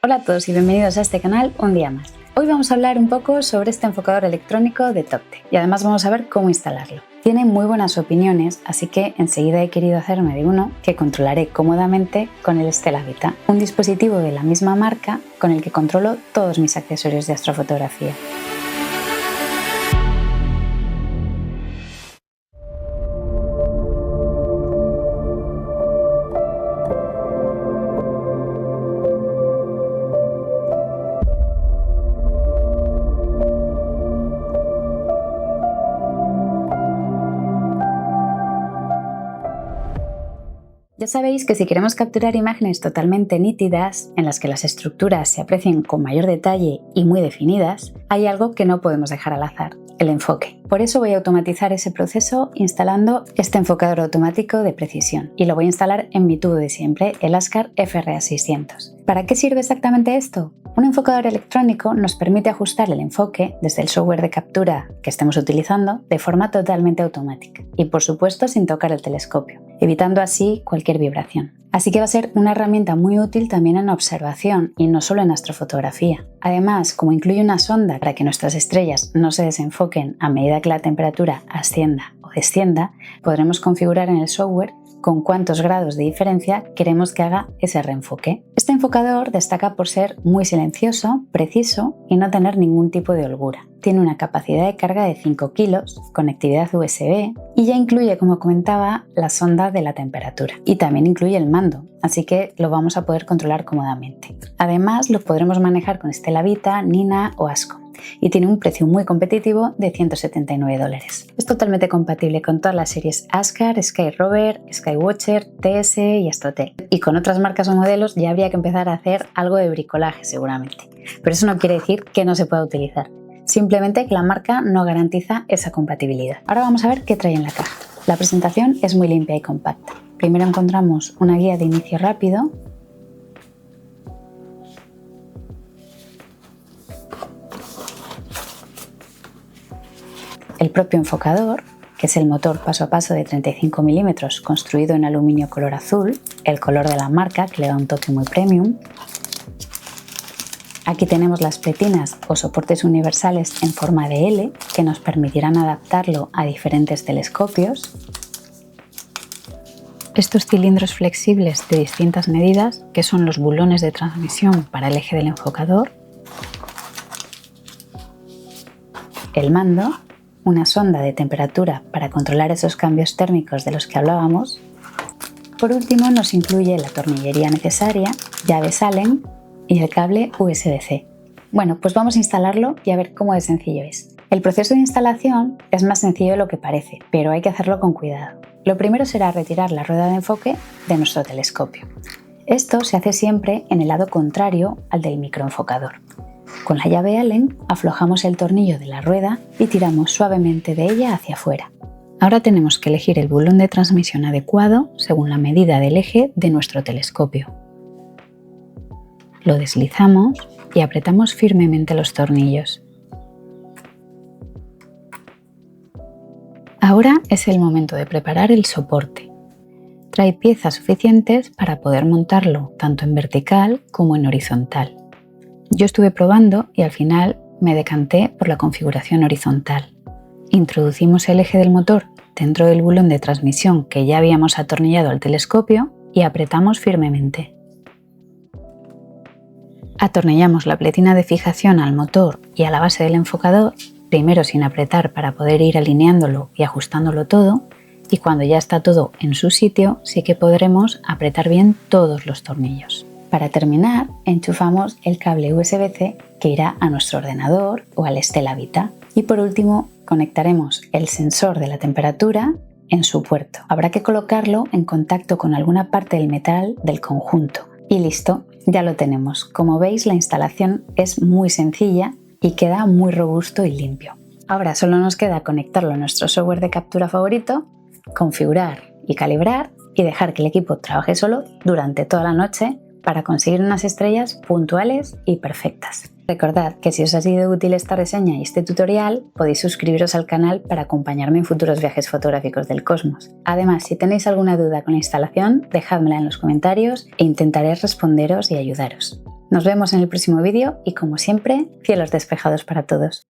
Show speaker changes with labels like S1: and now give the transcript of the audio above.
S1: Hola a todos y bienvenidos a este canal un día más. Hoy vamos a hablar un poco sobre este enfocador electrónico de Topte y además vamos a ver cómo instalarlo. Tiene muy buenas opiniones, así que enseguida he querido hacerme de uno que controlaré cómodamente con el Stella Vita, un dispositivo de la misma marca con el que controlo todos mis accesorios de astrofotografía. Ya sabéis que si queremos capturar imágenes totalmente nítidas, en las que las estructuras se aprecien con mayor detalle y muy definidas, hay algo que no podemos dejar al azar: el enfoque. Por eso voy a automatizar ese proceso instalando este enfocador automático de precisión, y lo voy a instalar en mi tubo de siempre, el Askar FRA600. ¿Para qué sirve exactamente esto? Un enfocador electrónico nos permite ajustar el enfoque desde el software de captura que estemos utilizando de forma totalmente automática y, por supuesto, sin tocar el telescopio, evitando así cualquier vibración. Así que va a ser una herramienta muy útil también en observación y no solo en astrofotografía. Además, como incluye una sonda para que nuestras estrellas no se desenfoquen a medida que la temperatura ascienda o descienda, podremos configurar en el software con cuántos grados de diferencia queremos que haga ese reenfoque. Este enfocador destaca por ser muy silencioso, preciso y no tener ningún tipo de holgura. Tiene una capacidad de carga de 5 kilos, conectividad USB y ya incluye, como comentaba, la sonda de la temperatura. Y también incluye el mando, así que lo vamos a poder controlar cómodamente. Además, lo podremos manejar con Stella Vita, Nina o Ascom. Y tiene un precio muy competitivo de $179. Es totalmente compatible con todas las series Askar, Skyrover, Skywatcher, TS y Astrotel. Y con otras marcas o modelos ya habría que empezar a hacer algo de bricolaje seguramente. Pero eso no quiere decir que no se pueda utilizar. Simplemente que la marca no garantiza esa compatibilidad. Ahora vamos a ver qué trae en la caja. La presentación es muy limpia y compacta. Primero encontramos una guía de inicio rápido, el propio enfocador, que es el motor paso a paso de 35 mm construido en aluminio color azul, el color de la marca que le da un toque muy premium. Aquí tenemos las pletinas o soportes universales en forma de L que nos permitirán adaptarlo a diferentes telescopios. Estos cilindros flexibles de distintas medidas, que son los bulones de transmisión para el eje del enfocador. El mando, una sonda de temperatura para controlar esos cambios térmicos de los que hablábamos. Por último, nos incluye la tornillería necesaria, llaves Allen y el cable USB-C. Bueno, pues vamos a instalarlo y a ver cómo de sencillo es. El proceso de instalación es más sencillo de lo que parece, pero hay que hacerlo con cuidado. Lo primero será retirar la rueda de enfoque de nuestro telescopio. Esto se hace siempre en el lado contrario al del microenfocador. Con la llave Allen aflojamos el tornillo de la rueda y tiramos suavemente de ella hacia afuera. Ahora tenemos que elegir el bulón de transmisión adecuado según la medida del eje de nuestro telescopio. Lo deslizamos y apretamos firmemente los tornillos. Ahora es el momento de preparar el soporte. Trae piezas suficientes para poder montarlo tanto en vertical como en horizontal. Yo estuve probando y al final me decanté por la configuración horizontal. Introducimos el eje del motor dentro del bulón de transmisión que ya habíamos atornillado al telescopio y apretamos firmemente. Atornillamos la pletina de fijación al motor y a la base del enfocador, primero sin apretar para poder ir alineándolo y ajustándolo todo, y cuando ya está todo en su sitio sí que podremos apretar bien todos los tornillos. Para terminar, enchufamos el cable USB-C que irá a nuestro ordenador o al Stella Vita. Y por último, conectaremos el sensor de la temperatura en su puerto. Habrá que colocarlo en contacto con alguna parte del metal del conjunto. Y listo, ya lo tenemos. Como veis, la instalación es muy sencilla y queda muy robusto y limpio. Ahora solo nos queda conectarlo a nuestro software de captura favorito, configurar y calibrar y dejar que el equipo trabaje solo durante toda la noche para conseguir unas estrellas puntuales y perfectas. Recordad que si os ha sido útil esta reseña y este tutorial, podéis suscribiros al canal para acompañarme en futuros viajes fotográficos del cosmos. Además, si tenéis alguna duda con la instalación, dejádmela en los comentarios e intentaré responderos y ayudaros. Nos vemos en el próximo vídeo y, como siempre, cielos despejados para todos.